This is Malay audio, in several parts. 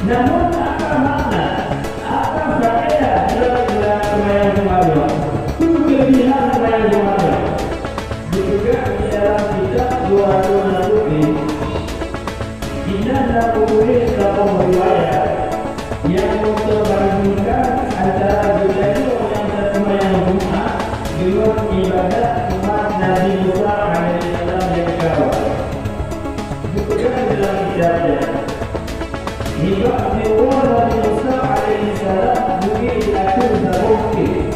Namun apa makna, apa faedah dalam sembahyang Jumat? Itu kelebihan sembahyang Jumat. Juga di dalam kitab Du'aul Nabi, kita dah menulis beberapa riwayat yang memperbandingkan antara budaya orang yang sembahyang Jumat dengan ibadat umat Nabi Musa alaihissalam yang kawal. Juga dalam kitabnya, hingga diurut Nabi Musa alaihissalam bukit diatur bukit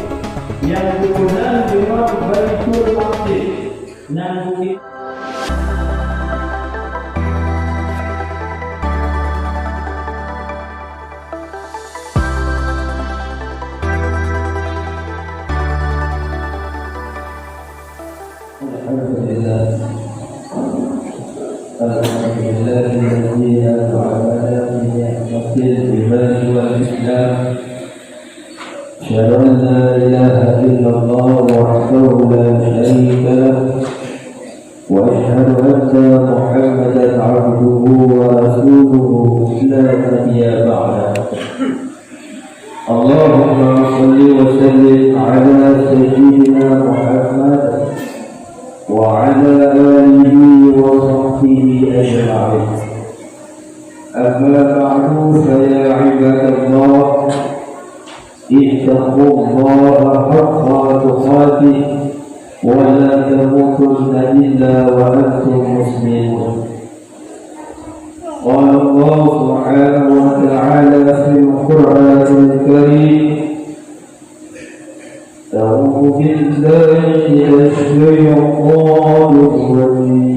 yang berkenaan dengan Baitul Maqdis dan bukit. Alhamdulillah الذي أنعمنا بنعمة الإيمان والإسلام أشهد أن لا إله إلا الله وحده لا شريك له وأشهد أن محمدا عبده ورسوله لا نبي بعده اللهم صل وسلم على سيدنا محمد وعلى آله وصحبه أجمعين أما بعد فيا عباد الله اتقوا الله حق تقاته ولا تموتن إلا وأنتم مسلمون قال الله سبحانه وتعالى في القرآن الكريم أعوذ بالله من الشيطان الرجيم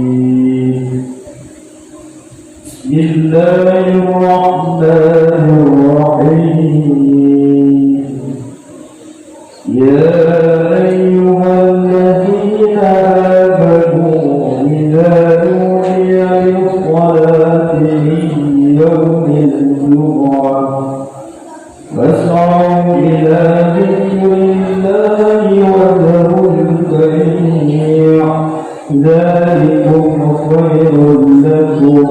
بسم الله الرحمن الرحيم يا أيها الذين آمنوا إذا نودي للصلاة من يوم الجمعة فاسعوا إلى ذكر الله وذروا البيع ذلكم خير لكم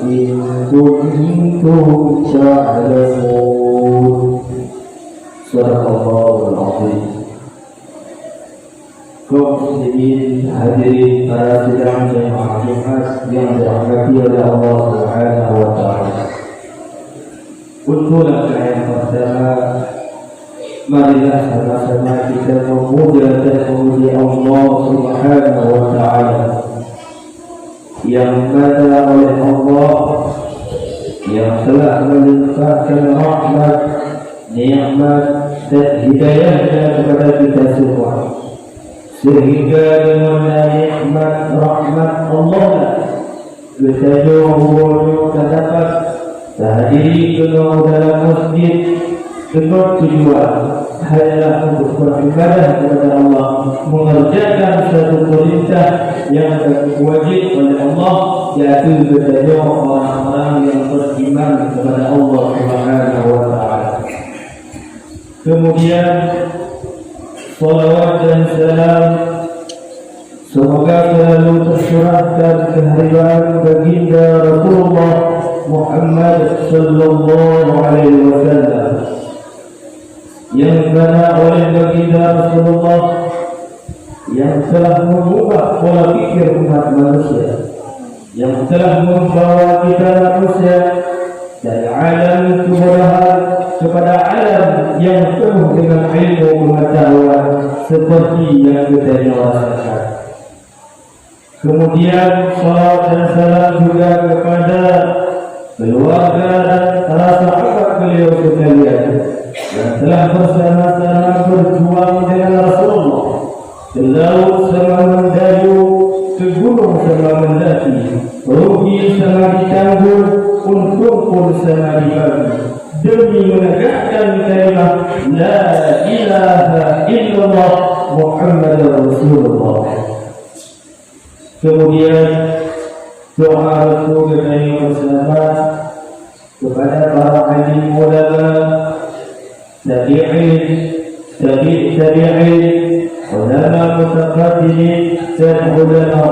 إن كنتم تعلمون صدق الله العظيم. Kaum muslimin hadirin para sidang jemaah Jumat yang dirahmati oleh Allah Subhanahu wa taala. Untuk langkah yang pertama, marilah sama-sama kita memuja dan memuji Allah Subhanahu wa taala yang mana oleh Allah yang telah melimpahkan rahmat, nikmat dan hidayahnya kepada kita semua, sehingga dengan nikmat rahmat Allah kita jauh terdapat terhadiri penuh dalam masjid dengan tujuan hanyalah untuk beribadah kepada Allah, mengerjakan satu perintah yang wajib oleh Allah, yaitu kepada orang-orang yang beriman kepada Allah Subhanahu wa taala. Kemudian salawat dan salam semoga selalu tercurahkan kehadiran baginda Rasulullah Muhammad sallallahu alaihi wasallam yang mana oleh baginda Rasulullah yang telah mengubah pola pikir umat manusia, yang telah membawa kita manusia dari alam kebodohan kepada alam yang penuh dengan ilmu pengetahuan seperti yang kita rasakan. Kemudian salawat dan salam juga kepada keluarga dan para sahabat beliau sekalian yang telah bersama-sama berjuang dengan Rasulullah, ke laut sama mendayu, ke gunung sama mendaki, rugi sama ditanggul, untung pun sama dibagi, demi menegakkan kalimat La ilaha illallah Muhammadur Rasulullah. Kemudian doa Rasul yang bersama kepada para alim ulama, tabi'in, ulama mutaqaddimin dan ulama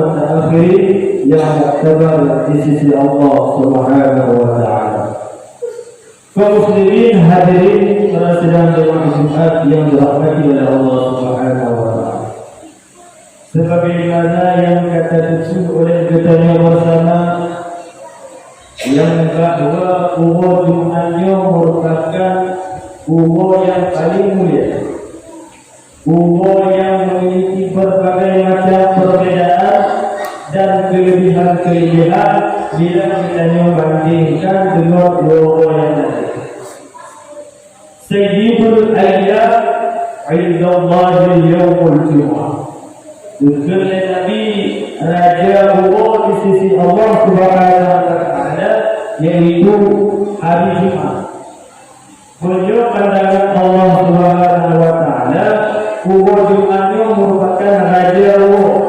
mutaakhirin yang muktabar di sisi Allah Subhanahu wa taala. Kaum muslimin hadirin para sedang jemaah Jumat yang dirahmati oleh Allah Subhanahu wa taala. Sebagaimana yang kata tujuh oleh kita bersama, yang kedua umur Jumatnya merupakan umur yang paling mulia, umur yang memiliki berbagai macam perbezaan dan kelebihan-kelebihan bila kita bandingkan dengan umur yang lain. Sayyidul ayyam indallahi yaumul jumu'ah. Dikir Nabi Raja umur di sisi Allah Subhanahu wa taala yaitu hari Jumat. Menurut pandangan Allah Subhanahu wa taala, umur Jumatnya merupakan raja umur.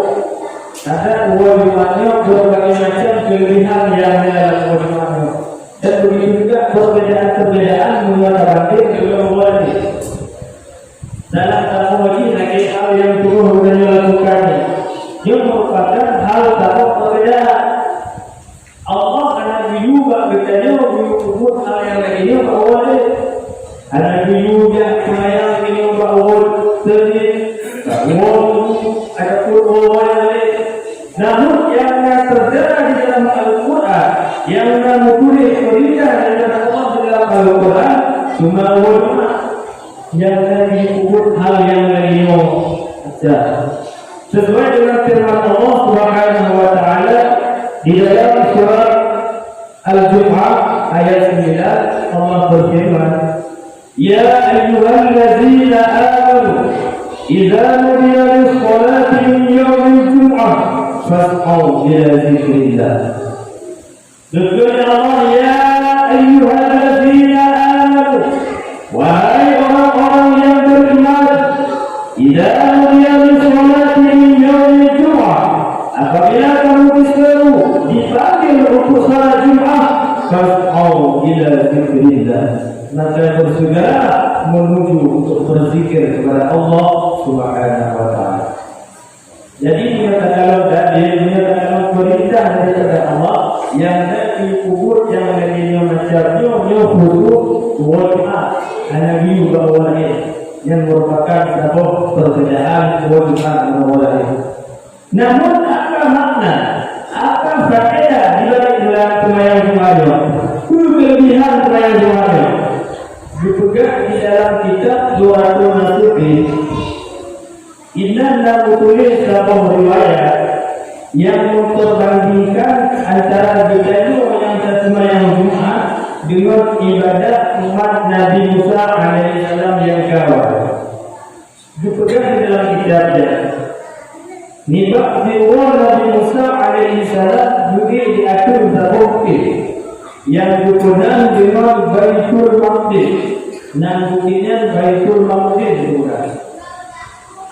Ada umur Jumatnya berbagai macam kelebihan yang ada dalam umur Jumatnya. Dan begitu juga perbedaan-perbedaan mengenai dengan umur ini. Dalam teknologi lagi hal yang perlu kita lakukan, yang merupakan hal tak perbedaan. Allah akan juga bertanya menyebut hal yang lainnya bahwa ada juga yang ini bahwa sendiri, ada pun lain. Namun yang terjadi di dalam Al-Quran, yang menulis perintah dari Allah di dalam Al-Quran, cuma ulama yang disebut hal yang lainnya saja. Sesuai dengan firman Allah Subhanahu wa taala di dalam surah Al-Jumu'ah ayat 9, Allah berfirman, "Ya ayyuhallazina amanu idza nudiya lis-salati min yaumil jumu'ah fas'au ila dzikrillah." Sesungguhnya Allah, ya ayyuhallazina amanu, wahai orang-orang yang beriman, idza nudiya lis-salati min yaumil jumu'ah, apabila kamu diseru dipanggil untuk salat Jumat, fas'au ila dzikrillah, maka bersegera menuju untuk berzikir kepada Allah Subhanahu wa taala. Jadi menyatakan perintah daripada Allah yang dari kubur yang lainnya macamnya khusus Jumat, Nabi juga lain yang merupakan satu perbedaan Jumat dengan lain. Namun apa makna, apa faedah di dalam sembahyang Jumat? Kelebihan sembahyang Jumat dipegang di dalam kitab Du'aul Nasubi. Inna tulis dalam riwayat yang memperbandingkan antara bidayah yang sembahyang Jumat dengan ibadat umat Nabi Musa alaihissalam yang kawal. Dipegang di dalam kitabnya. Nibak diuang Nabi Musa alaihissalam juga diatur terbukti yang dikenal dengan Baitul Maqdis. Namanya Baitul Maqdis bukan.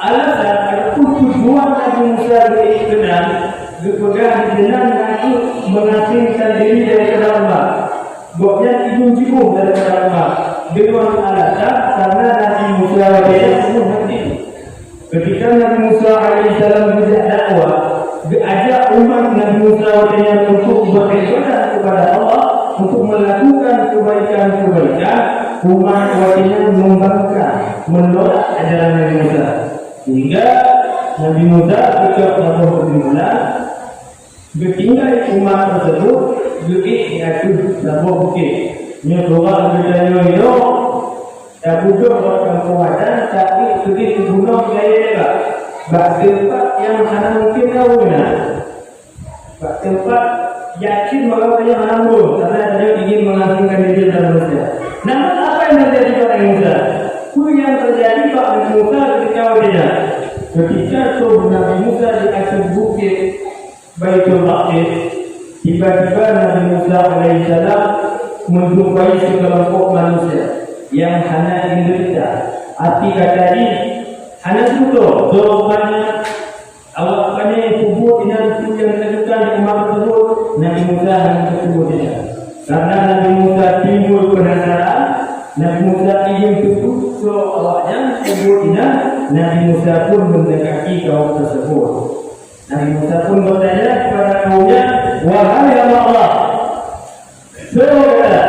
Alasan ada tujuan Nabi Musa dikenal dipegang dengan Nabi mengasingkan diri dari Kedamah. Buatnya ibu-ibu dari Kedamah dengan alasan karena Nabi Musa penuh hati. Ketika Nabi Musa alaihissalam berjak dakwah, diajak umat Nabi Musa untuk beribadah kepada Allah, untuk melakukan kebaikan-kebaikan, umat wajibnya membangkang, menolak ajaran Nabi Musa. Sehingga Nabi Musa ketika berbulan bertinggal umat tersebut bukit yaitu sebuah bukit. Ini doa bertanya itu tak bukan bukan kekuatan, tapi bukit gunung gaya bak tempat yang mana mungkin tahunya, bak tempat yakin bahawa dia menanggung karena dia ingin mengasingkan diri dalam Musa. Namun apa yang terjadi pada Musa? Yang terjadi pada Musa ketika dia Nabi Musa di atas bukit Baitul Maqdis, tiba-tiba Nabi Musa alaihissalam menjumpai sekelompok manusia yang hanya menderita. Arti kata ini hanya sudah jawabannya awaknya kubur dengan yang dilakukan di umat tersebut. Nabi Musa hanya kubur dia. Karena Nabi Musa timbul penasaran, Nabi Musa ingin tutup awaknya kemudian Nabi Musa pun mendekati kaum tersebut. Nabi Musa pun bertanya kepada kaumnya, wahai Allah, saudara,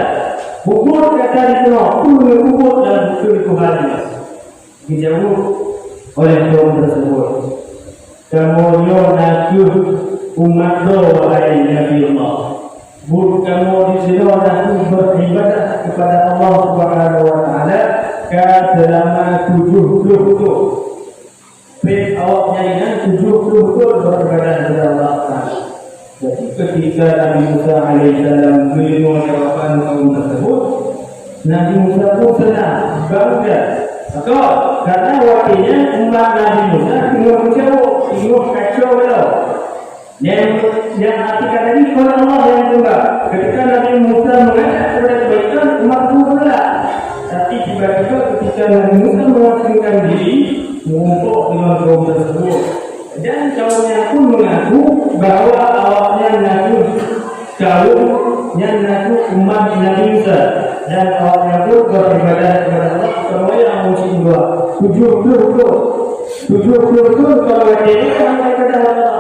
Bubur kata ditengok, turun bubur dan betul itu hadis. Dijawab oleh kaum tersebut. Kamu nak umat wahai Nabi Allah. Kamu di sini nak beribadah kepada Allah Subhanahu Wa Taala selama 70 tahun. Pet awaknya ini 70 tahun beribadah kepada Allah Taala. Jadi ketika Nabi Musa alaihissalam menerima jawapan kaum tersebut, Nabi Musa pun senang, bangga. Maka karena wakilnya umat Nabi Musa tengok menjauh, tengok kacau belau. Yang artikan tadi kalau Allah yang tunggal. Ketika Nabi Musa mengajak kepada kebaikan, umat itu menolak. Tapi tiba-tiba ketika Nabi Musa mengasingkan diri, mengumpul dengan kaum tersebut. Dan kaumnya pun mengaku bahawa awaknya mengaku kaumnya mengaku umat Nabi Musa. Dan awaknya pun beribadah kepada Allah. Kalau yang mungkin 70 kalau dia sampai kepada Allah.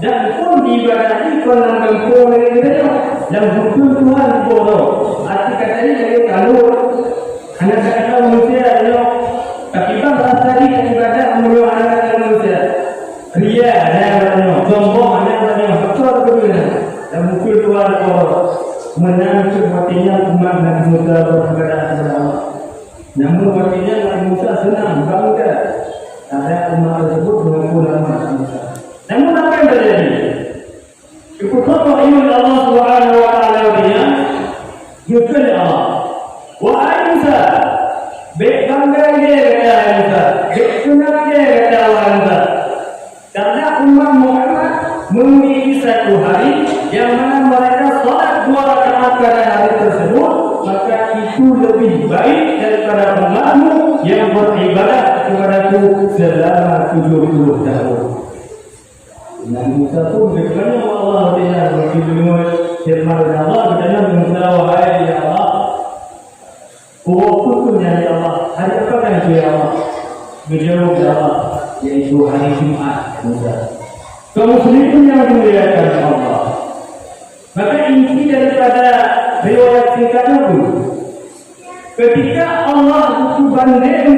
Dan pun diibadahi kalau kampung negeri dan betul Tuhan bodoh. Arti katanya dari kalau anak kata manusia adalah akibat tadi ibadah menurut anak manusia. Ria ada sombong ada betul betul dan betul Tuhan bodoh. Menang sebatinya umat Nabi Musa beribadah kepada Allah. Namun artinya Nabi Musa senang bangga. Ada umat tersebut mengaku nama Nabi Musa. Namun apa yang terjadi? Keputusan wahyu Allah Subhanahu Wa Taala dia, yukul Allah. Wahai Musa, bangga dia kata Musa, senang dia kata wahai Musa. Karena umat Muhammad memiliki satu hari yang mana mereka salat 2 rakaat pada hari tersebut, maka itu lebih baik daripada umatmu yang beribadah kepadaku selama 70 tahun. Nabi Musa pun bertanya Allah Taala bagi dunia firman Allah bertanya Musa wahai ya Allah, waktunya ya Allah, hari apa kan itu ya Allah? Berjawab ya Allah, yaitu hari Jumat Musa. Kaum muslimin yang dimuliakan Allah. Maka inti daripada riwayat singkat itu, ketika Allah itu banding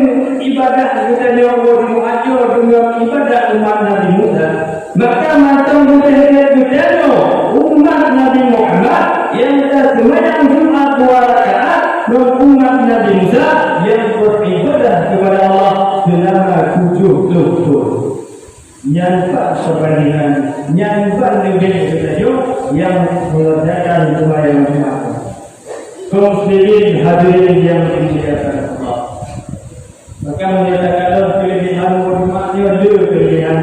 ibadah kita yang bermuajir dengan ibadah umat Nabi Musa, maka macam betul-betul umat Nabi Muhammad yang sembahyang Jumat 2 rakaat dan umat Nabi Musa yang beribadah kepada Allah selama 70 tahun. Nyampak perbandingan, nyampak lebih ketajam yang mengerjakan sembahyang Jumat. Kaum muslimin hadirin yang dimuliakan Allah. Maka menyatakan kelebihan Jumatnya kelebihan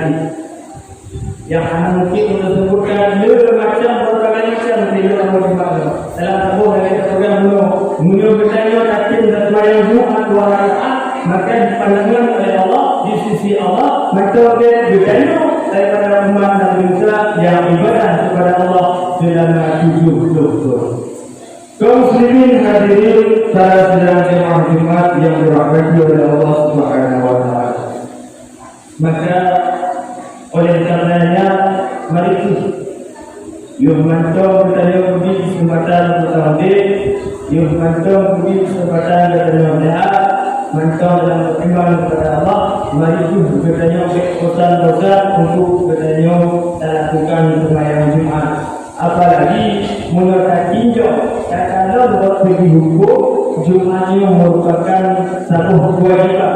yang mungkin untuk sebutkan macam berbagai macam kelebihan Jumat. Dalam sebuah dari program menurut bertanya takdir dan sembahyang Jumat 2 rakaat, maka dipandangkan oleh Allah di sisi Allah maka dia bertanya daripada umat Nabi Musa yang ibadah kepada Allah selama 70 tahun. Kaum muslimin hadirin para sedang jemaah Jumat yang dirahmati oleh Allah Subhanahu Wa Taala. Maka oleh karenanya mari yuk mantau bertanya budi kesempatan bertahun, yuk mantau budi kesempatan bertanya mantau dan beriman kepada Allah. Mari yuk bertanya bosan-bosan untuk bertanya dan lakukan sembahyang Jumat. Apalagi menurut tinjau kalau bagi hukum Jumatnya merupakan satu kewajiban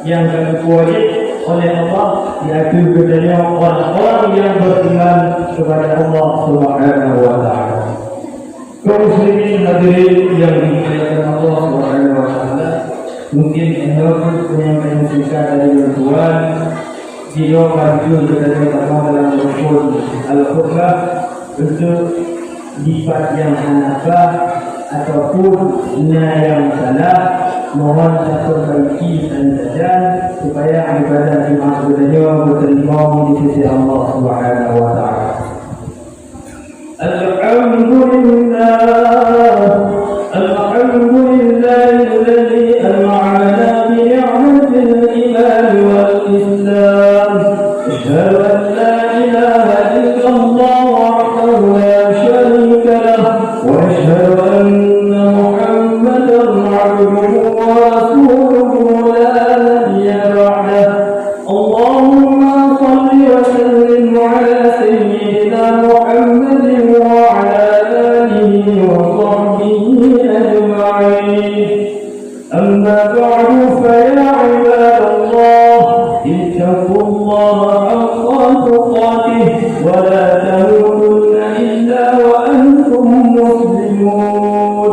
yang wajib oleh Allah, yaitu bertanya orang-orang yang beriman kepada Allah Subhanahu Wa Taala. Kaum muslimin hadirin yang dimuliakan Allah Subhanahu Wa Taala, mungkin menurut penyampaian singkat dari Tuhan, dia maju bertanya dalam rukun al-khutbah untuk lipat yang hanafah ataupun yang salah, mohon diperbaiki dan supaya ibadah Jumat bertanya berterima di sisi Allah Subhanahu Wa Taala. Alhamdulillah, alhamdulillah alladzi an'amana bi ni'matil iman wal islam. Asyhadu an la ilaha illallah wahdahu la syarika lah wa asyhadu anna Muhammadan وصحبه أجمعين. أما بعد فيا عباد الله اتقوا الله حق تقاته ولا تموتن إلا وأنتم مسلمون.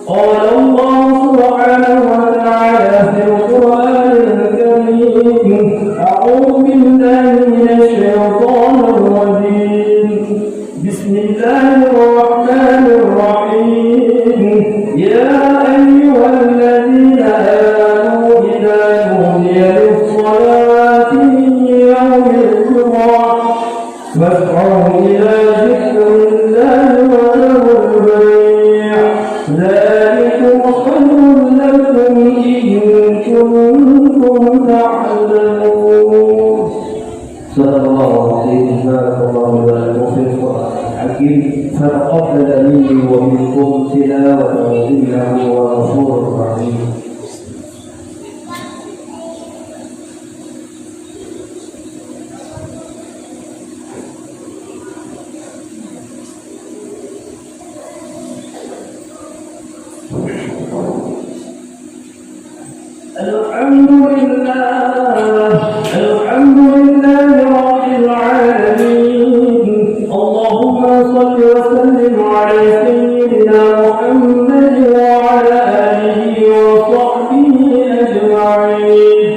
قال الله سبحانه وتعالى في القرآن الكريم: أعوذ بالله من الشيطان الرجيم. بسم الله الرحمن الرحيم. يا أيها الذين آمنوا إذا نودي للصلاة من يوم الجمعة فاسعوا إلى ذكر الله وذروا البيع ذلكم خير لكم إن كنتم تعلمون. صدق الله العظيم. بارك الله لكم في القرآن الحكيم. فتقبل مني ومنكم تلاوته إنه هو الغفور الرحيم. الحمد لله رب العالمين. اللهم صل وسلم على سيدنا محمد وعلى آله وصحبه أجمعين.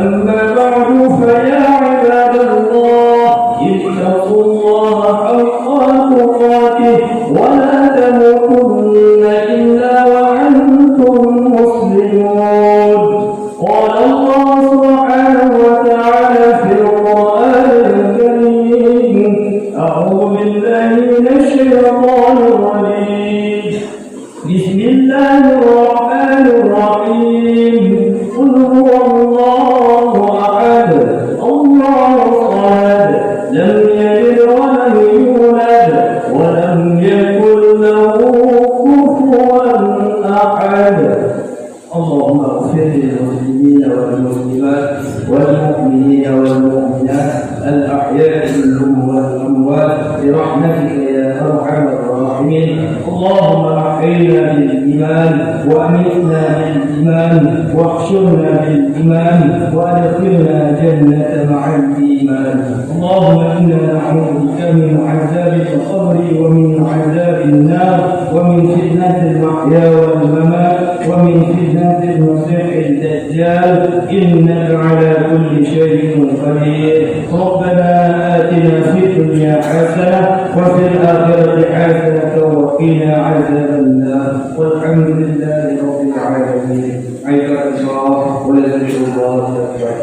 أما بعد فيا عباد الله اتقوا الله حق تقاته ولا تموتن إلا وأنتم مسلمون. قال الله سبحانه وتعالى في القرآن الكريم: أعوذ بالله من الشيطان الرجيم. بسم الله الرحمن الرحيم. قل هو الله أحد الله الصمد لم يلد ولم يولد ولم يكن له كفوا أحد. اللهم اغفر للمسلمين والمسلمات والمؤمنين والمؤمنات الأحياء منهم والأموات برحمتك يا أرحم الراحمين. اللهم أحينا بالإيمان وأمتنا بالإيمان واحشرنا بالإيمان وأدخلنا جنة مع الإيمان. اللهم إنا نعوذ بك من عذاب القبر ومن عذاب النار ومن فتنة المحيا والممات ومن فتنة المسيح الدجال إنك على كل شيء قدير. ربنا آتنا في الدنيا حسنة وفي الآخرة حسنة وقنا عذاب النار والحمد لله رب العالمين. عباد الله ولذكر الله أكبر.